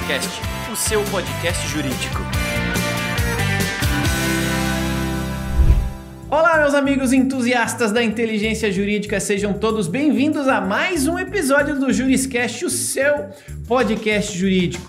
Juriscast, o seu podcast jurídico. Olá, meus amigos entusiastas da inteligência jurídica, sejam todos bem-vindos a mais um episódio do Juriscast, o seu podcast jurídico.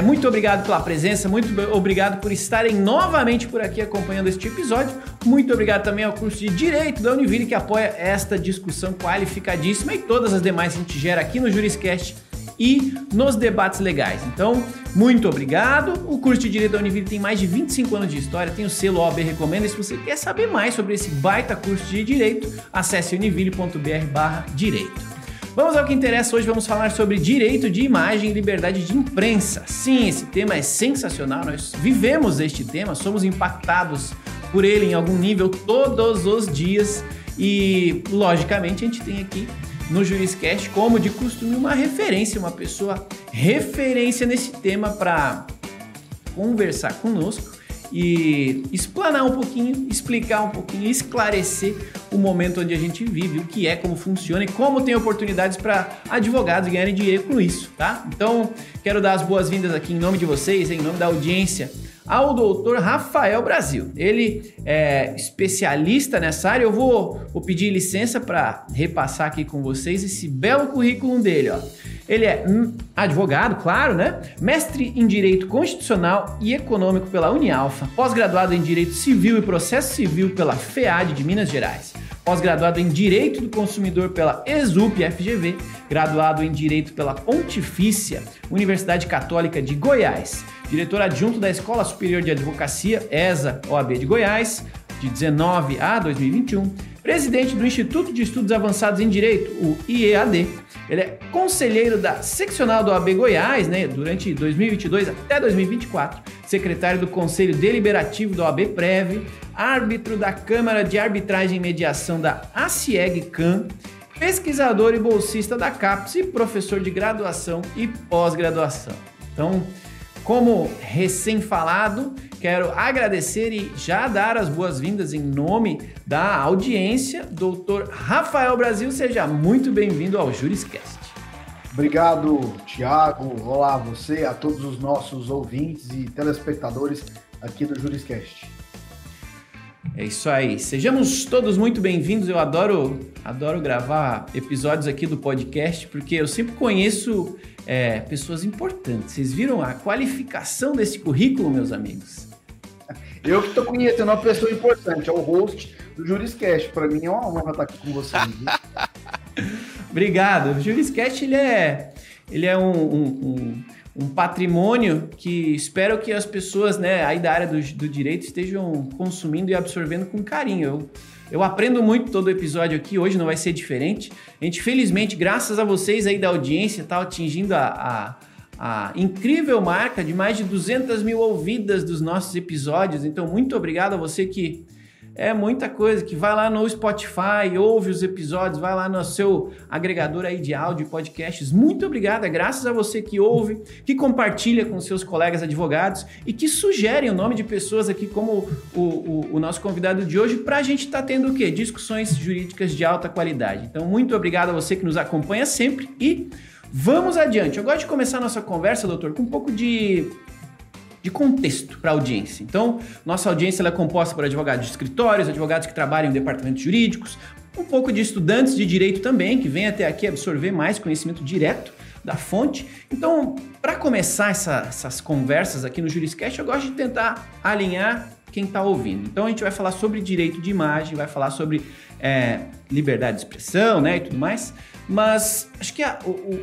Muito obrigado pela presença, muito obrigado por estarem novamente por aqui acompanhando este episódio. Muito obrigado também ao curso de Direito da Univille que apoia esta discussão qualificadíssima e todas as demais que a gente gera aqui no Juriscast e nos debates legais. Então, muito obrigado. O curso de Direito da Univille tem mais de 25 anos de história, tem o selo OAB Recomenda. E se você quer saber mais sobre esse baita curso de Direito, acesse univille.br/direito. Vamos ao que interessa. Hoje vamos falar sobre direito de imagem e liberdade de imprensa. Sim, esse tema é sensacional, nós vivemos este tema, somos impactados por ele em algum nível todos os dias e, logicamente, a gente tem aqui no Juriscast, como de costume, uma referência, uma pessoa referência nesse tema para conversar conosco e explanar um pouquinho, explicar um pouquinho, esclarecer o momento onde a gente vive, o que é, como funciona e como tem oportunidades para advogados ganharem dinheiro com isso, tá? Então, quero dar as boas-vindas aqui em nome de vocês, em nome da audiência, ao doutor Rafael Brasil. Ele é especialista nessa área. Eu vou pedir licença para repassar aqui com vocês esse belo currículo dele, ó. Ele é advogado, claro, né? Mestre em Direito Constitucional e Econômico pela Unialfa, pós-graduado em Direito Civil e Processo Civil pela FEAD de Minas Gerais, pós-graduado em Direito do Consumidor pela ESUP-FGV, graduado em Direito pela Pontifícia Universidade Católica de Goiás, diretor adjunto da Escola Superior de Advocacia, ESA, OAB de Goiás, de 19 a 2021, presidente do Instituto de Estudos Avançados em Direito, o IEAD. Ele é conselheiro da seccional do OAB Goiás, né, durante 2022 até 2024, secretário do Conselho Deliberativo do OAB Prev, árbitro da Câmara de Arbitragem e Mediação da ACIEG-CAM, pesquisador e bolsista da CAPES e professor de graduação e pós-graduação. Então, como recém-falado, quero agradecer e já dar as boas-vindas em nome da audiência, doutor Rafael Brasil. Seja muito bem-vindo ao Juriscast. Obrigado, Thiago. Olá a você, a todos os nossos ouvintes e telespectadores aqui do Juriscast. É isso aí. Sejamos todos muito bem-vindos. Eu adoro gravar episódios aqui do podcast, porque eu sempre conheço pessoas importantes. Vocês viram a qualificação desse currículo, meus amigos? Eu que estou conhecendo uma pessoa importante, é o host do Juriscast. Para mim é uma honra estar aqui com vocês. Obrigado. O Juriscast, ele é um patrimônio que espero que as pessoas, né, aí da área do direito estejam consumindo e absorvendo com carinho. Eu aprendo muito todo episódio aqui, hoje não vai ser diferente. A gente, felizmente, graças a vocês aí da audiência, está atingindo a incrível marca de mais de 200 mil ouvidas dos nossos episódios. Então, muito obrigado a você que é muita coisa, que vai lá no Spotify, ouve os episódios, vai lá no seu agregador aí de áudio e podcasts. Muito obrigado, é graças a você que ouve, que compartilha com seus colegas advogados e que sugerem o nome de pessoas aqui como o nosso convidado de hoje para a gente estar tendo o quê? Discussões jurídicas de alta qualidade. Então, muito obrigado a você que nos acompanha sempre e vamos adiante. Eu gosto de começar a nossa conversa, doutor, com um pouco de contexto para a audiência. Então, nossa audiência ela é composta por advogados de escritórios, advogados que trabalham em departamentos jurídicos, um pouco de estudantes de direito também, que vêm até aqui absorver mais conhecimento direto da fonte. Então, para começar essas conversas aqui no Juriscast, eu gosto de tentar alinhar quem está ouvindo. Então, a gente vai falar sobre direito de imagem, vai falar sobre liberdade de expressão, né, e tudo mais, mas acho que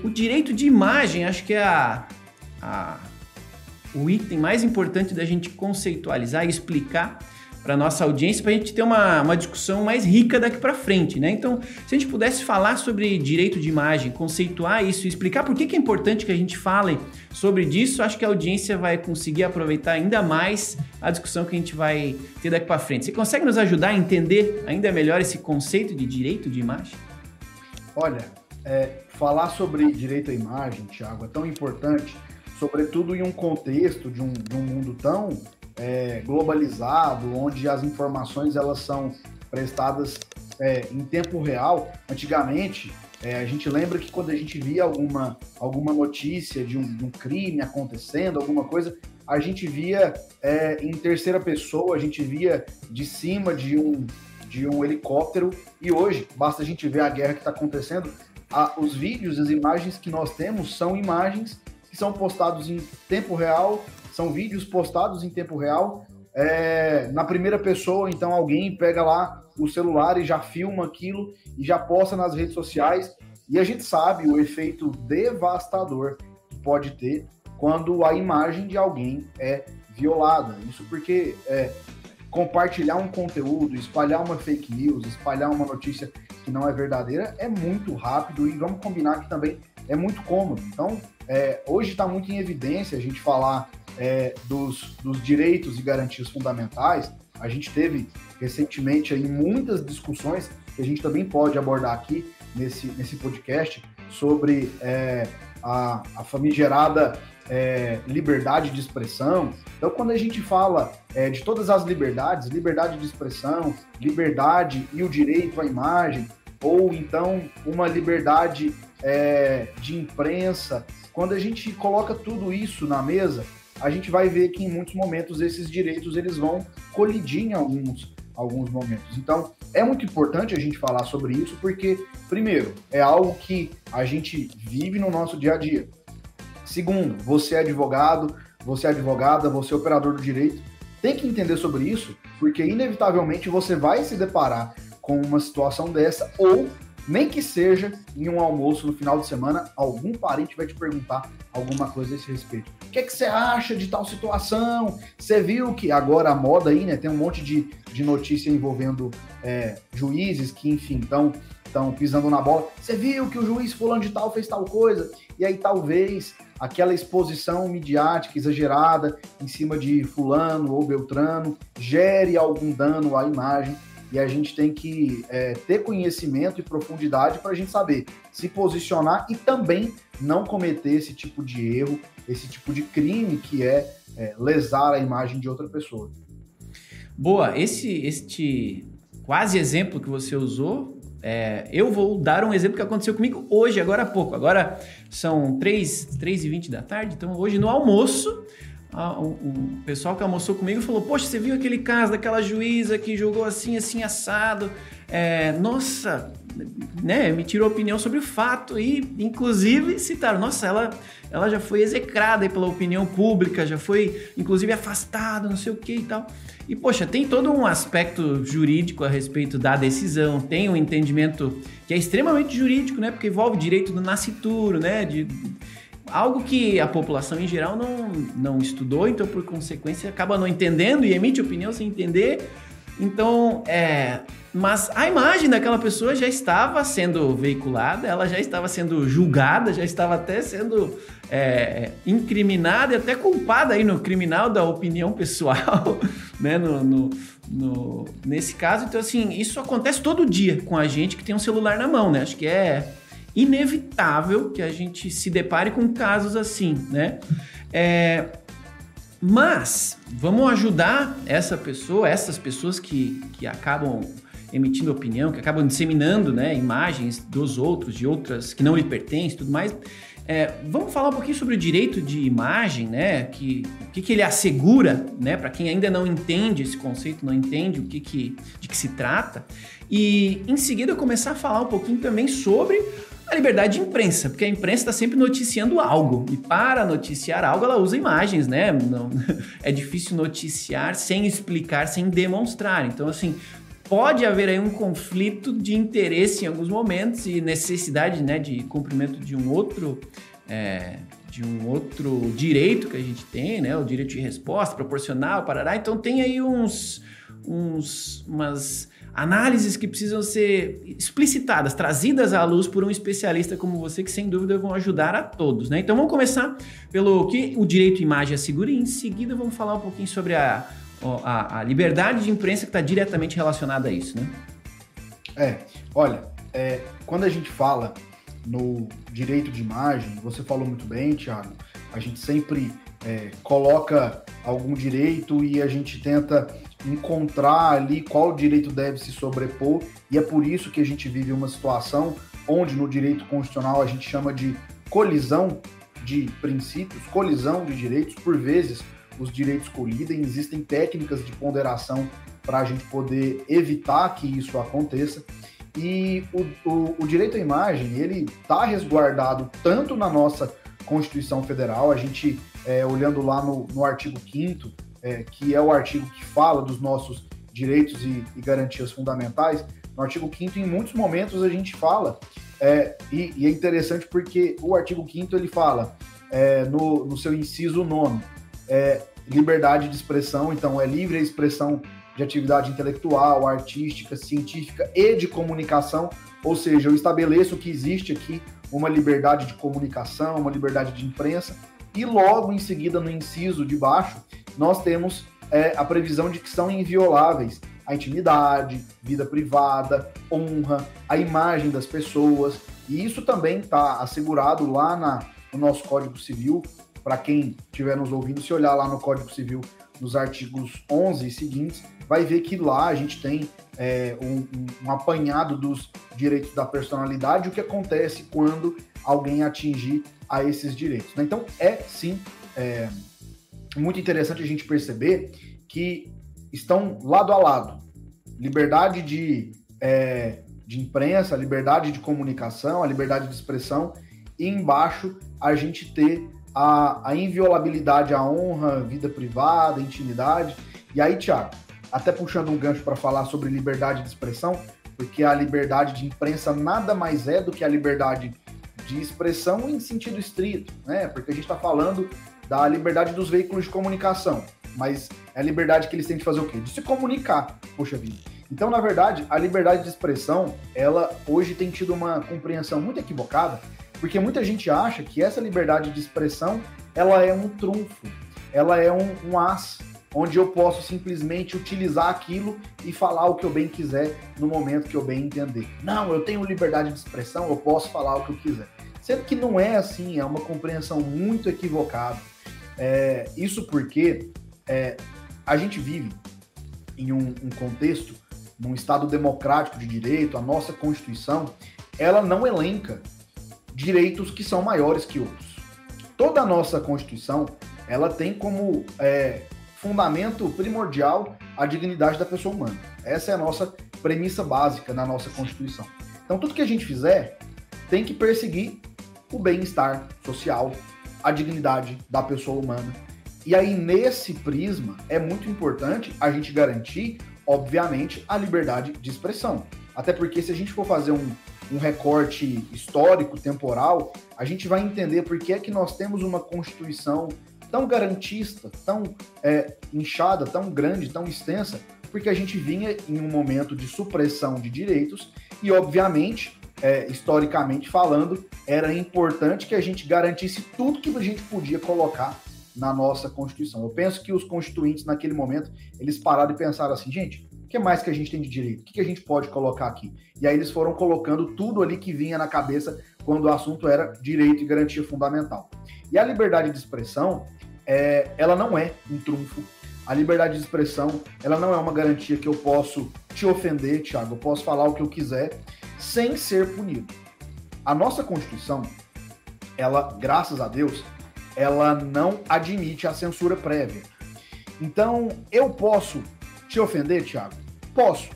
o direito de imagem, acho que é o item mais importante da gente conceitualizar e explicar para nossa audiência, para a gente ter uma discussão mais rica daqui para frente, né? Então, se a gente pudesse falar sobre direito de imagem, conceituar isso e explicar por que é importante que a gente fale sobre disso, acho que a audiência vai conseguir aproveitar ainda mais a discussão que a gente vai ter daqui para frente. Você consegue nos ajudar a entender ainda melhor esse conceito de direito de imagem? Olha, falar sobre direito à imagem, Thiago, é tão importante, sobretudo em um contexto de um mundo tão globalizado, onde as informações elas são prestadas em tempo real. Antigamente, A gente lembra que quando a gente via alguma notícia de um crime acontecendo, alguma coisa, a gente via em terceira pessoa, a gente via de cima de um helicóptero, e hoje, basta a gente ver a guerra que está acontecendo, os vídeos, as imagens que nós temos são imagens que são postados em tempo real, são vídeos postados em tempo real, na primeira pessoa, então alguém pega lá o celular e já filma aquilo e já posta nas redes sociais, e a gente sabe o efeito devastador que pode ter quando a imagem de alguém é violada. Isso porque compartilhar um conteúdo, espalhar uma fake news, espalhar uma notícia que não é verdadeira é muito rápido, e vamos combinar que também é muito cômodo. Então, hoje está muito em evidência a gente falar dos direitos e garantias fundamentais. A gente teve recentemente aí muitas discussões que a gente também pode abordar aqui nesse podcast sobre a famigerada liberdade de expressão. Então, quando a gente fala de todas as liberdades, liberdade de expressão, liberdade e o direito à imagem, ou então uma liberdade de imprensa, quando a gente coloca tudo isso na mesa, a gente vai ver que em muitos momentos esses direitos eles vão colidir em alguns momentos. Então, é muito importante a gente falar sobre isso, porque, primeiro, é algo que a gente vive no nosso dia a dia. Segundo, você é advogado, você é advogada, você é operador do direito, tem que entender sobre isso, porque inevitavelmente você vai se deparar com uma situação dessa, ou nem que seja em um almoço no final de semana, algum parente vai te perguntar alguma coisa a esse respeito. O que você acha de tal situação? Você viu que agora a moda aí, né, tem um monte de notícia envolvendo juízes que, enfim, estão pisando na bola. Você viu que o juiz fulano de tal fez tal coisa? E aí talvez aquela exposição midiática exagerada em cima de fulano ou beltrano gere algum dano à imagem. E a gente tem que ter conhecimento e profundidade para a gente saber se posicionar e também não cometer esse tipo de erro, esse tipo de crime que é lesar a imagem de outra pessoa. Boa, este quase exemplo que você usou, eu vou dar um exemplo que aconteceu comigo hoje, agora há pouco. Agora são 3h20 da tarde, então hoje no almoço, o pessoal que almoçou comigo falou: poxa, você viu aquele caso daquela juíza que julgou assim, assim, assado? Nossa, né, me tirou opinião sobre o fato e, inclusive, citaram: nossa, ela já foi execrada aí pela opinião pública, já foi, inclusive, afastada, não sei o que e tal. E, poxa, tem todo um aspecto jurídico a respeito da decisão, tem um entendimento que é extremamente jurídico, né, porque envolve direito do nascituro, né, algo que a população em geral não estudou, então, por consequência, acaba não entendendo e emite opinião sem entender. Então, mas a imagem daquela pessoa já estava sendo veiculada, ela já estava sendo julgada, já estava até sendo incriminada e até culpada aí no criminal da opinião pessoal, né, nesse caso. Então, assim, isso acontece todo dia com a gente que tem um celular na mão, né? Acho que é inevitável que a gente se depare com casos assim, né? Mas vamos ajudar essas pessoas que acabam emitindo opinião, que acabam disseminando, né, imagens dos outros, de outras que não lhe pertencem e tudo mais. Vamos falar um pouquinho sobre o direito de imagem, né? O que ele assegura, né? Para quem ainda não entende esse conceito, não entende de que se trata. E em seguida eu começar a falar um pouquinho também sobre a liberdade de imprensa, porque a imprensa está sempre noticiando algo, e para noticiar algo ela usa imagens, né? Não, é difícil noticiar sem explicar, sem demonstrar. Então, assim, pode haver aí um conflito de interesse em alguns momentos e necessidade, né, de cumprimento de um outro direito que a gente tem, né? O direito de resposta proporcional, parará. Então tem aí umas análises que precisam ser explicitadas, trazidas à luz por um especialista como você, que sem dúvida vão ajudar a todos, né? Então vamos começar pelo que o direito à imagem assegura e em seguida vamos falar um pouquinho sobre a liberdade de imprensa que está diretamente relacionada a isso, né? Quando a gente fala no direito de imagem, você falou muito bem, Thiago, a gente sempre coloca algum direito e a gente tenta encontrar ali qual direito deve se sobrepor, e é por isso que a gente vive uma situação onde no direito constitucional a gente chama de colisão de princípios, colisão de direitos. Por vezes os direitos colidem, existem técnicas de ponderação para a gente poder evitar que isso aconteça. E o direito à imagem, ele está resguardado tanto na nossa Constituição Federal, a gente, olhando lá no artigo 5º, que é o artigo que fala dos nossos direitos e garantias fundamentais. No artigo 5º, em muitos momentos a gente fala, e é interessante porque o artigo 5º ele fala, no seu inciso 9º, liberdade de expressão, então é livre a expressão de atividade intelectual, artística, científica e de comunicação, ou seja, eu estabeleço que existe aqui uma liberdade de comunicação, uma liberdade de imprensa, e logo em seguida, no inciso de baixo, nós temos a previsão de que são invioláveis a intimidade, vida privada, honra, a imagem das pessoas, e isso também está assegurado lá no nosso Código Civil. Para quem estiver nos ouvindo, se olhar lá no Código Civil, nos artigos 11 e seguintes, vai ver que lá a gente tem um apanhado dos direitos da personalidade, o que acontece quando alguém atingir a esses direitos, né? Então, sim, muito interessante a gente perceber que estão lado a lado. Liberdade de imprensa, liberdade de comunicação, a liberdade de expressão, e embaixo a gente ter a inviolabilidade, a honra, vida privada, intimidade. E aí, Thiago, até puxando um gancho para falar sobre liberdade de expressão, porque a liberdade de imprensa nada mais é do que a liberdade de expressão em sentido estrito, né? Porque a gente está falando da liberdade dos veículos de comunicação, mas é a liberdade que eles têm de fazer o quê? De se comunicar, poxa vida. Então, na verdade, a liberdade de expressão, ela hoje tem tido uma compreensão muito equivocada, porque muita gente acha que essa liberdade de expressão, ela é um trunfo, ela é um as, onde eu posso simplesmente utilizar aquilo e falar o que eu bem quiser no momento que eu bem entender. Não, eu tenho liberdade de expressão, eu posso falar o que eu quiser. Sendo que não é assim, é uma compreensão muito equivocada. Isso porque a gente vive em um contexto, num Estado democrático de direito, a nossa Constituição, ela não elenca direitos que são maiores que outros. Toda a nossa Constituição, ela tem como fundamento primordial a dignidade da pessoa humana. Essa é a nossa premissa básica na nossa Constituição. Então, tudo que a gente fizer tem que perseguir o bem-estar social, a dignidade da pessoa humana. E aí, nesse prisma, é muito importante a gente garantir, obviamente, a liberdade de expressão. Até porque, se a gente for fazer um recorte histórico, temporal, a gente vai entender por que é que nós temos uma Constituição tão garantista, tão inchada, tão grande, tão extensa, porque a gente vinha em um momento de supressão de direitos e, obviamente, historicamente falando, era importante que a gente garantisse tudo que a gente podia colocar na nossa Constituição. Eu penso que os constituintes, naquele momento, eles pararam e pensaram assim, gente, o que mais que a gente tem de direito? O que a gente pode colocar aqui? E aí eles foram colocando tudo ali que vinha na cabeça quando o assunto era direito e garantia fundamental. E a liberdade de expressão, ela não é um trunfo. A liberdade de expressão, ela não é uma garantia que eu posso te ofender, Thiago, eu posso falar o que eu quiser sem ser punido. A nossa Constituição, ela, graças a Deus, ela não admite a censura prévia. Então, eu posso te ofender, Thiago? Posso.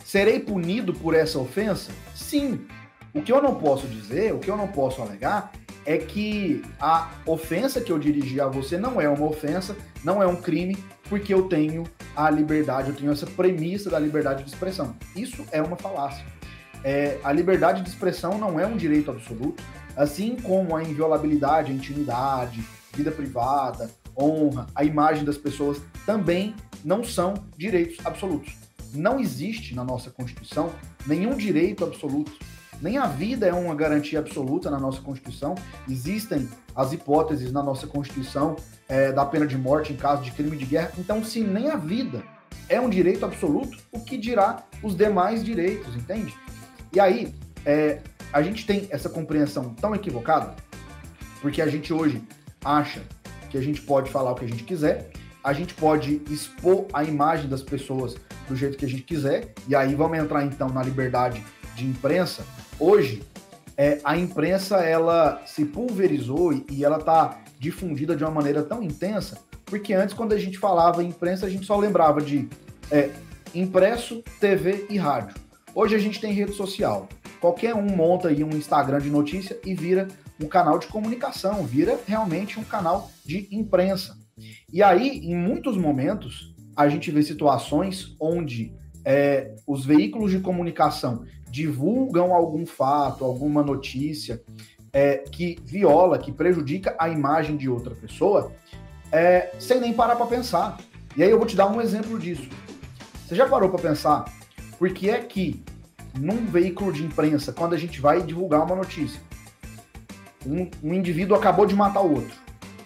Serei punido por essa ofensa? Sim. O que eu não posso dizer, o que eu não posso alegar, é que a ofensa que eu dirigi a você não é uma ofensa, não é um crime, porque eu tenho a liberdade, eu tenho essa premissa da liberdade de expressão. Isso é uma falácia. A liberdade de expressão não é um direito absoluto, assim como a inviolabilidade, a intimidade, vida privada, honra, a imagem das pessoas também não são direitos absolutos. Não existe na nossa Constituição nenhum direito absoluto. Nem a vida é uma garantia absoluta na nossa Constituição. Existem as hipóteses na nossa Constituição da pena de morte em caso de crime de guerra. Então, se nem a vida é um direito absoluto, o que dirá os demais direitos, entende? E aí, a gente tem essa compreensão tão equivocada, porque a gente hoje acha que a gente pode falar o que a gente quiser, a gente pode expor a imagem das pessoas do jeito que a gente quiser, e aí vamos entrar então na liberdade de imprensa, Hoje, a imprensa ela se pulverizou e ela está difundida de uma maneira tão intensa, porque antes, quando a gente falava em imprensa, a gente só lembrava de impresso, TV e rádio. Hoje a gente tem rede social. Qualquer um monta aí um Instagram de notícia e vira um canal de comunicação, vira realmente um canal de imprensa. E aí, em muitos momentos, a gente vê situações onde os veículos de comunicação divulgam algum fato, alguma notícia que viola, que prejudica a imagem de outra pessoa, sem nem parar para pensar. E aí eu vou te dar um exemplo disso. Você já parou para pensar por que é que num veículo de imprensa, quando a gente vai divulgar uma notícia, um indivíduo acabou de matar o outro.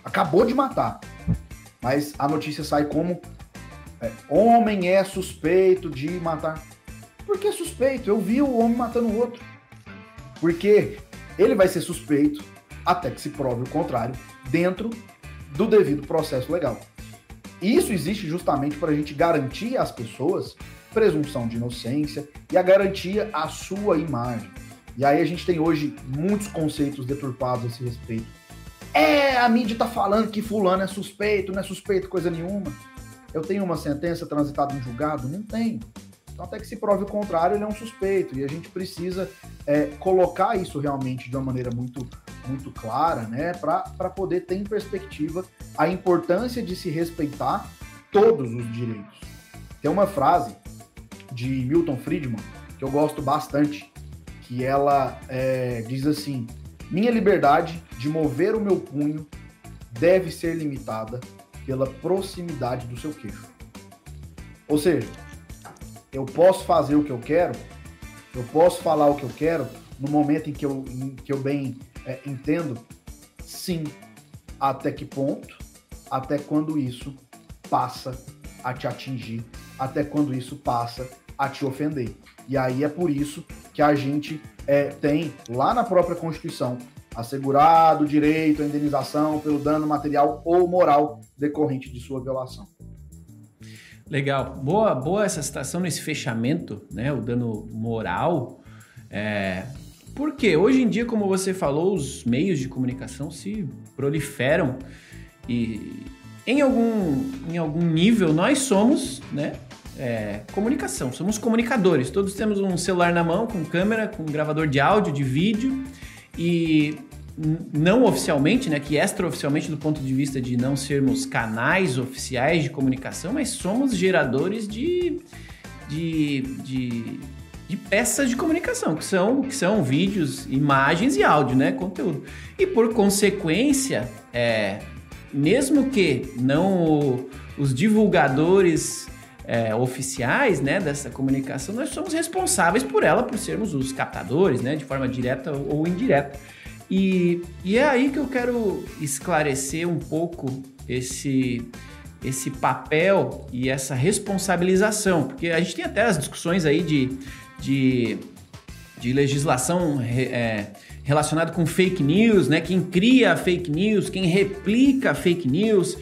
Acabou de matar. Mas a notícia sai como homem é suspeito de matar. Por que suspeito? Eu vi o homem matando o outro. Porque ele vai ser suspeito até que se prove o contrário dentro do devido processo legal. E isso existe justamente para a gente garantir às pessoas presunção de inocência e a garantia à sua imagem. E aí a gente tem hoje muitos conceitos deturpados a esse respeito. A mídia tá falando que fulano é suspeito, não é suspeito coisa nenhuma. Eu tenho uma sentença transitada em julgado? Não tenho. Então até que se prove o contrário, ele é um suspeito. E a gente precisa colocar isso realmente de uma maneira muito, muito clara, né? Para poder ter em perspectiva a importância de se respeitar todos os direitos. Tem uma frase de Milton Friedman que eu gosto bastante, que ela diz assim: minha liberdade de mover o meu punho deve ser limitada pela proximidade do seu queixo. Ou seja, eu posso fazer o que eu quero, eu posso falar o que eu quero no momento em que eu bem entendo, sim. Até que ponto? Até quando isso passa a te atingir, até quando isso passa a te ofender. E aí é por isso que a gente tem lá na própria Constituição assegurado o direito à indenização pelo dano material ou moral decorrente de sua violação. Legal. Boa essa citação nesse fechamento, né? O dano moral. Porque hoje em dia, como você falou, os meios de comunicação se proliferam e em algum nível nós somos, né? Comunicação, somos comunicadores. Todos temos um celular na mão, com câmera, com gravador de áudio, de vídeo, e não oficialmente, né, que extraoficialmente do ponto de vista de não sermos canais oficiais de comunicação, mas somos geradores de peças de comunicação, que são vídeos, imagens e áudio, né, conteúdo. E por consequência, mesmo que não os divulgadores oficiais, né, dessa comunicação, nós somos responsáveis por ela, por sermos os captadores, né, de forma direta ou indireta. E é aí que eu quero esclarecer um pouco esse papel e essa responsabilização, porque a gente tem até as discussões aí de legislação relacionada com fake news, né? Quem cria fake news, quem replica fake news,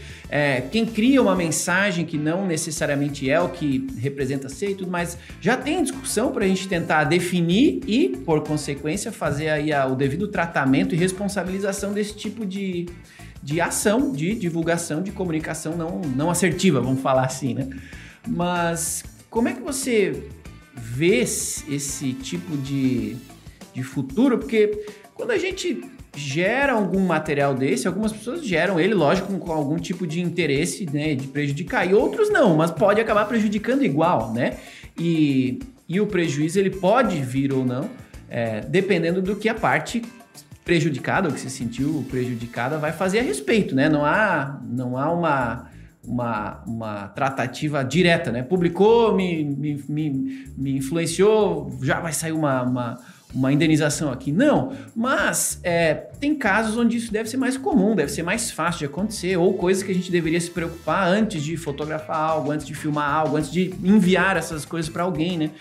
quem cria uma mensagem que não necessariamente é o que representa ser e tudo mais. Já tem discussão para a gente tentar definir e, por consequência, fazer aí o devido tratamento e responsabilização desse tipo de ação, de divulgação, de comunicação não assertiva, vamos falar assim, né? Mas como é que você vê esse tipo de futuro? Porque quando a gente gera algum material desse, algumas pessoas geram ele, lógico, com algum tipo de interesse, né, de prejudicar, e outros não, mas pode acabar prejudicando igual, né? E o prejuízo ele pode vir ou não, dependendo do que a parte prejudicada, ou que se sentiu prejudicada, vai fazer a respeito, né? Não há uma tratativa direta, né? Publicou, me influenciou, já vai sair uma indenização aqui. Não, mas tem casos onde isso deve ser mais comum, deve ser mais fácil de acontecer, ou coisas que a gente deveria se preocupar antes de fotografar algo, antes de filmar algo, antes de enviar essas coisas para alguém, né?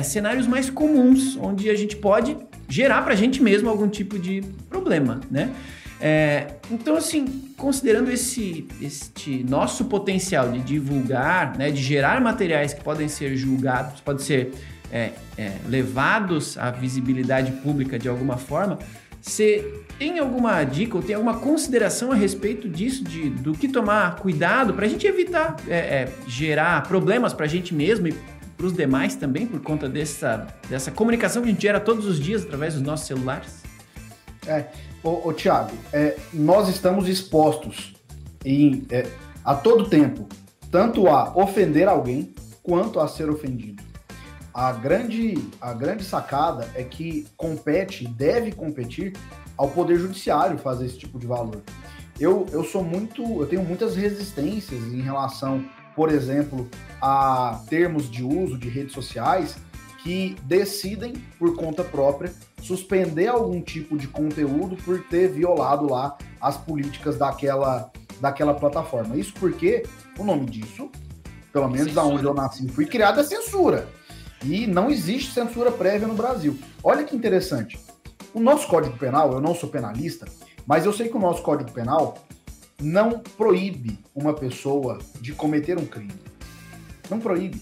Cenários mais comuns, onde a gente pode gerar para a gente mesmo algum tipo de problema, né? Então, assim, considerando este nosso potencial de divulgar, né, de gerar materiais que podem ser julgados, podem ser levados à visibilidade pública de alguma forma. Você tem alguma dica ou tem alguma consideração a respeito disso, do que tomar cuidado para a gente evitar gerar problemas para a gente mesmo e para os demais também, por conta dessa comunicação que a gente gera todos os dias através dos nossos celulares? Thiago, nós estamos expostos a todo tempo, tanto a ofender alguém quanto a ser ofendido. A grande sacada é que deve competir ao Poder Judiciário fazer esse tipo de valor. Eu tenho muitas resistências em relação, por exemplo, a termos de uso de redes sociais que decidem, por conta própria, suspender algum tipo de conteúdo por ter violado lá as políticas daquela plataforma. Isso porque o nome disso, pelo menos aonde eu nasci e fui criado, é censura. E não existe censura prévia no Brasil. Olha que interessante. O nosso Código Penal, eu não sou penalista, mas eu sei que o nosso Código Penal não proíbe uma pessoa de cometer um crime. Não proíbe.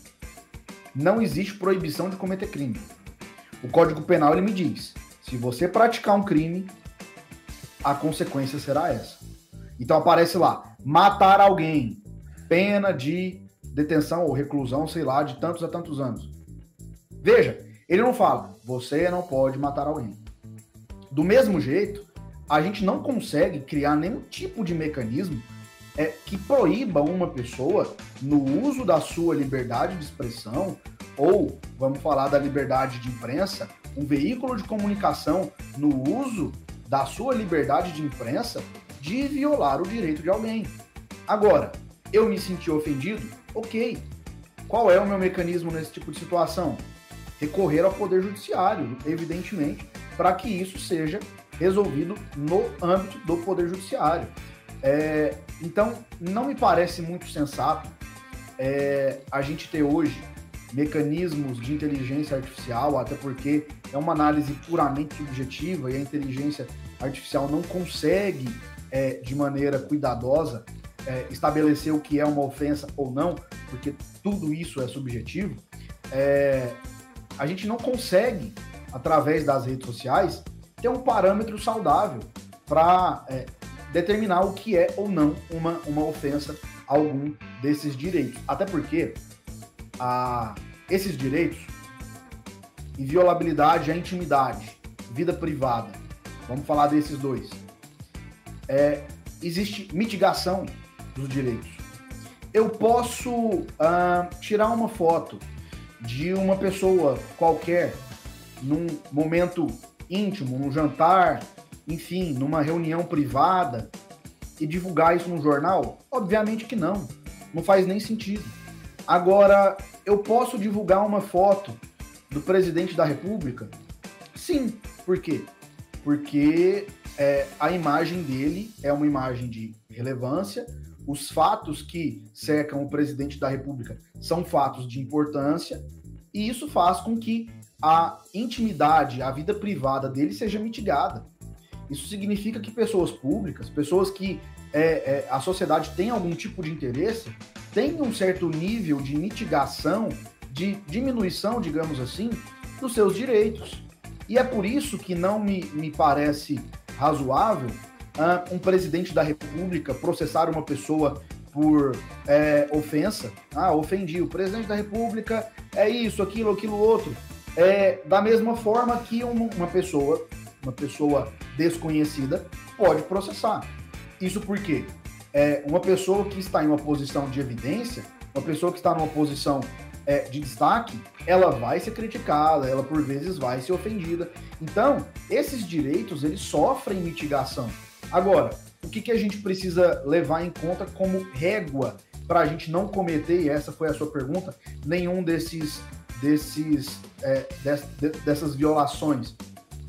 Não existe proibição de cometer crime. O Código Penal, ele me diz, se você praticar um crime, a consequência será essa. Então aparece lá, matar alguém, pena de detenção ou reclusão, sei lá, de tantos a tantos anos. Veja, ele não fala, você não pode matar alguém. Do mesmo jeito, a gente não consegue criar nenhum tipo de mecanismo que proíba uma pessoa no uso da sua liberdade de expressão, ou, vamos falar da liberdade de imprensa, um veículo de comunicação no uso da sua liberdade de imprensa de violar o direito de alguém. Agora, eu me senti ofendido? Ok. Qual é o meu mecanismo nesse tipo de situação? Recorrer ao Poder Judiciário, evidentemente, para que isso seja resolvido no âmbito do Poder Judiciário. Então, não me parece muito sensato a gente ter hoje mecanismos de inteligência artificial, até porque é uma análise puramente subjetiva e a inteligência artificial não consegue, de maneira cuidadosa, estabelecer o que é uma ofensa ou não, porque tudo isso é subjetivo. A gente não consegue, através das redes sociais, ter um parâmetro saudável para determinar o que é ou não uma ofensa a algum desses direitos. Até porque esses direitos, inviolabilidade à intimidade, vida privada, vamos falar desses dois, existe mitigação dos direitos. Eu posso tirar uma foto de uma pessoa qualquer num momento íntimo, num jantar, enfim, numa reunião privada e divulgar isso no jornal? Obviamente que não. Não faz nem sentido. Agora, eu posso divulgar uma foto do presidente da República? Sim. Por quê? Porque a imagem dele é uma imagem de relevância, os fatos que cercam o presidente da República são fatos de importância, e isso faz com que a intimidade, a vida privada dele seja mitigada. Isso significa que pessoas públicas, pessoas que a sociedade tem algum tipo de interesse, tem um certo nível de mitigação, de diminuição, digamos assim, dos seus direitos. E é por isso que não me parece razoável um presidente da República processar uma pessoa por ofensa. Ofendi o presidente da República, isso, aquilo outro. Da mesma forma que uma pessoa desconhecida pode processar. Isso porque uma pessoa que está em uma posição de evidência, uma pessoa que está numa posição de destaque, ela vai ser criticada, ela por vezes vai ser ofendida. Então, esses direitos, eles sofrem mitigação. Agora, o que a gente precisa levar em conta como régua para a gente não cometer, e essa foi a sua pergunta, nenhum dessas violações?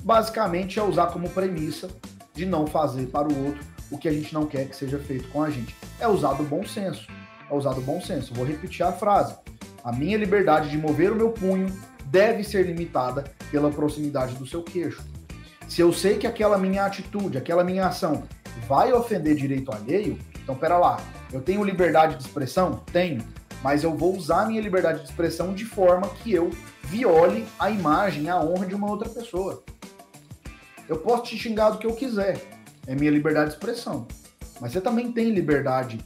Basicamente é usar como premissa de não fazer para o outro o que a gente não quer que seja feito com a gente. É usar do bom senso. Vou repetir a frase. A minha liberdade de mover o meu punho deve ser limitada pela proximidade do seu queixo. Se eu sei que aquela minha atitude, aquela minha ação vai ofender direito alheio, então pera lá, eu tenho liberdade de expressão? Tenho, mas eu vou usar a minha liberdade de expressão de forma que eu viole a imagem, a honra de uma outra pessoa. Eu posso te xingar do que eu quiser, é minha liberdade de expressão, mas você também tem liberdade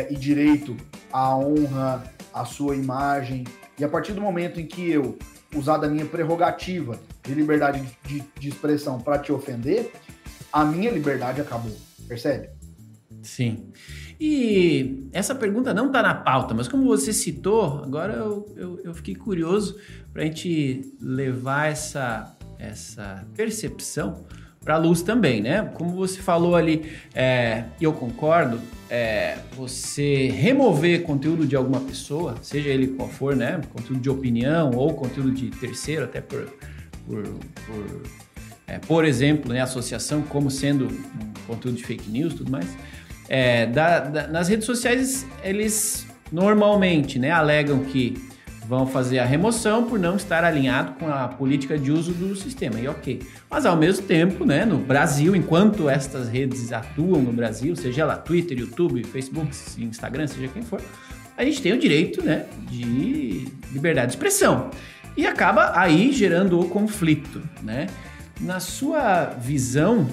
e direito à honra, à sua imagem, e a partir do momento em que eu usar da minha prerrogativa de liberdade de expressão para te ofender, a minha liberdade acabou, percebe? Sim. E essa pergunta não está na pauta, mas como você citou, agora eu fiquei curioso para a gente levar essa percepção para a luz também, né? Como você falou ali, eu concordo, você remover conteúdo de alguma pessoa, seja ele qual for, né? Conteúdo de opinião ou conteúdo de terceiro, até por exemplo, né? Associação como sendo um conteúdo de fake news e tudo mais. Nas redes sociais, eles normalmente, né, alegam que vão fazer a remoção por não estar alinhado com a política de uso do sistema, e ok. Mas ao mesmo tempo, né, no Brasil, enquanto estas redes atuam no Brasil, seja lá Twitter, YouTube, Facebook, Instagram, seja quem for, a gente tem o direito, né, de liberdade de expressão. E acaba aí gerando o conflito, né? Na sua visão,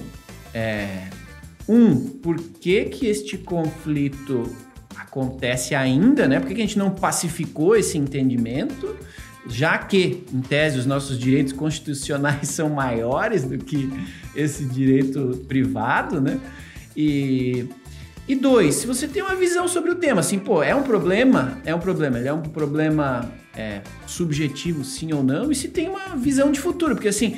por que este conflito acontece ainda, né? Por que a gente não pacificou esse entendimento, já que, em tese, os nossos direitos constitucionais são maiores do que esse direito privado, né? E dois, se você tem uma visão sobre o tema, assim, é um problema, ele é um problema subjetivo, sim ou não, e se tem uma visão de futuro, porque assim,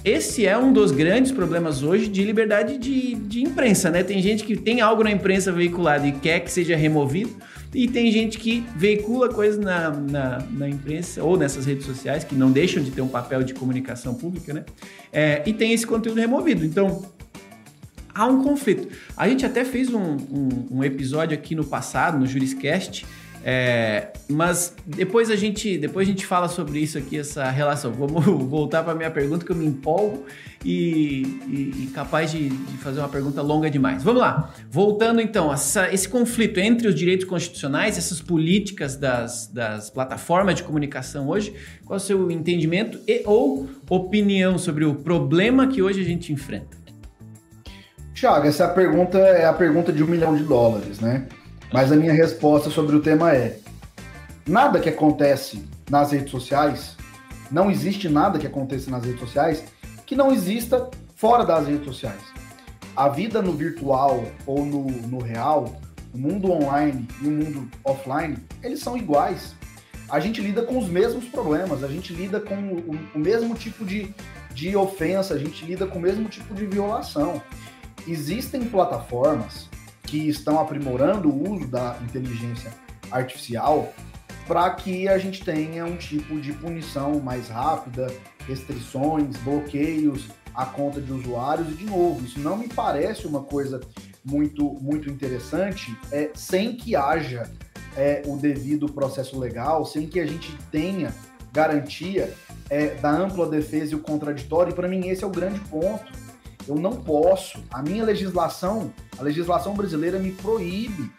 esse é um dos grandes problemas hoje de liberdade de imprensa, né? Tem gente que tem algo na imprensa veiculada e quer que seja removido, e tem gente que veicula coisas na imprensa ou nessas redes sociais que não deixam de ter um papel de comunicação pública, né? E tem esse conteúdo removido. Então, há um conflito. A gente até fez um episódio aqui no passado, no Juriscast, mas depois a gente fala sobre isso aqui, essa relação. Vamos voltar para a minha pergunta, que eu me empolgo e capaz de fazer uma pergunta longa demais. Vamos lá. Voltando então, esse conflito entre os direitos constitucionais, essas políticas das plataformas de comunicação hoje, qual é o seu entendimento ou opinião sobre o problema que hoje a gente enfrenta? Thiago, essa pergunta é a pergunta de $1 milhão, né? Mas a minha resposta sobre o tema é: nada que acontece nas redes sociais, não existe nada que aconteça nas redes sociais que não exista fora das redes sociais. A vida no virtual ou no real, o mundo online e o mundo offline, eles são iguais. A gente lida com os mesmos problemas, a gente lida com o mesmo tipo de ofensa, a gente lida com o mesmo tipo de violação. Existem plataformas que estão aprimorando o uso da inteligência artificial para que a gente tenha um tipo de punição mais rápida, restrições, bloqueios à conta de usuários. E, de novo, isso não me parece uma coisa muito, muito interessante, sem que haja o devido processo legal, sem que a gente tenha garantia da ampla defesa e o contraditório. E, para mim, esse é o grande ponto. Eu não posso, a legislação brasileira me proíbe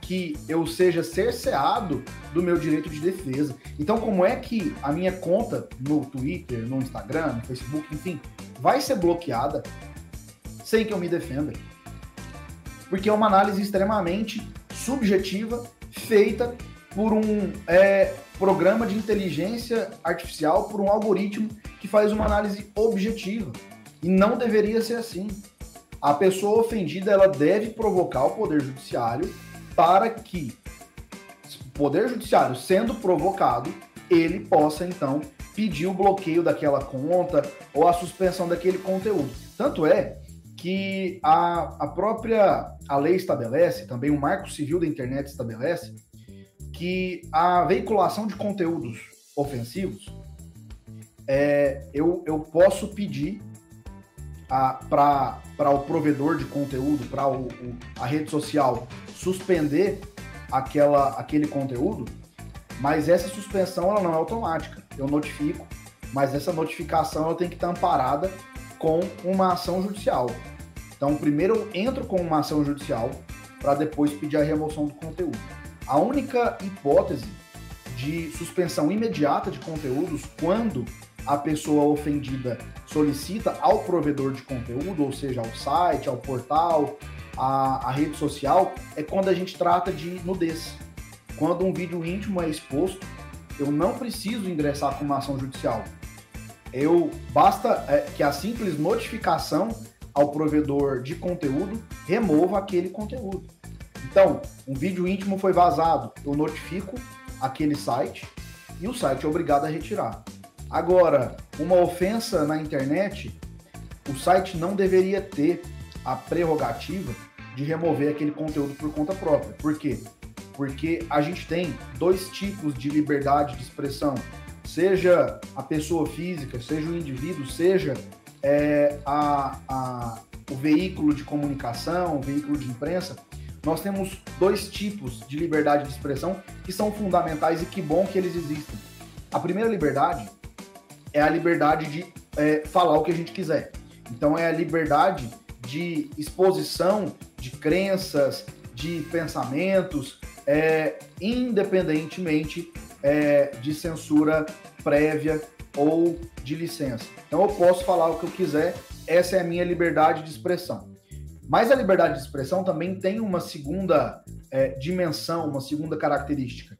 que eu seja cerceado do meu direito de defesa. Então, como é que a minha conta no Twitter, no Instagram, no Facebook, enfim, vai ser bloqueada sem que eu me defenda? Porque é uma análise extremamente subjetiva, feita por um programa de inteligência artificial, por um algoritmo que faz uma análise objetiva. E não deveria ser assim. A pessoa ofendida, ela deve provocar o Poder Judiciário para que o Poder Judiciário, sendo provocado, ele possa, então, pedir o bloqueio daquela conta ou a suspensão daquele conteúdo. Tanto é que a lei estabelece, também o Marco Civil da Internet estabelece, que a veiculação de conteúdos ofensivos, eu posso pedir para o provedor de conteúdo, para a rede social, suspender aquele conteúdo, mas essa suspensão ela não é automática. Eu notifico, mas essa notificação ela tem que estar amparada com uma ação judicial. Então, primeiro eu entro com uma ação judicial para depois pedir a remoção do conteúdo. A única hipótese de suspensão imediata de conteúdos quando a pessoa ofendida solicita ao provedor de conteúdo, ou seja, ao site, ao portal, à rede social, é quando a gente trata de nudez. Quando um vídeo íntimo é exposto, eu não preciso ingressar com uma ação judicial. Basta que a simples notificação ao provedor de conteúdo remova aquele conteúdo. Então, um vídeo íntimo foi vazado, eu notifico aquele site e o site é obrigado a retirar. Agora, uma ofensa na internet, o site não deveria ter a prerrogativa de remover aquele conteúdo por conta própria. Por quê? Porque a gente tem dois tipos de liberdade de expressão, seja a pessoa física, seja o indivíduo, seja o veículo de comunicação, o veículo de imprensa. Nós temos dois tipos de liberdade de expressão que são fundamentais e que bom que eles existem. A primeira liberdade é a liberdade de falar o que a gente quiser. Então é a liberdade de exposição de crenças, de pensamentos, independentemente de censura prévia ou de licença. Então eu posso falar o que eu quiser, essa é a minha liberdade de expressão. Mas a liberdade de expressão também tem uma segunda dimensão, uma segunda característica,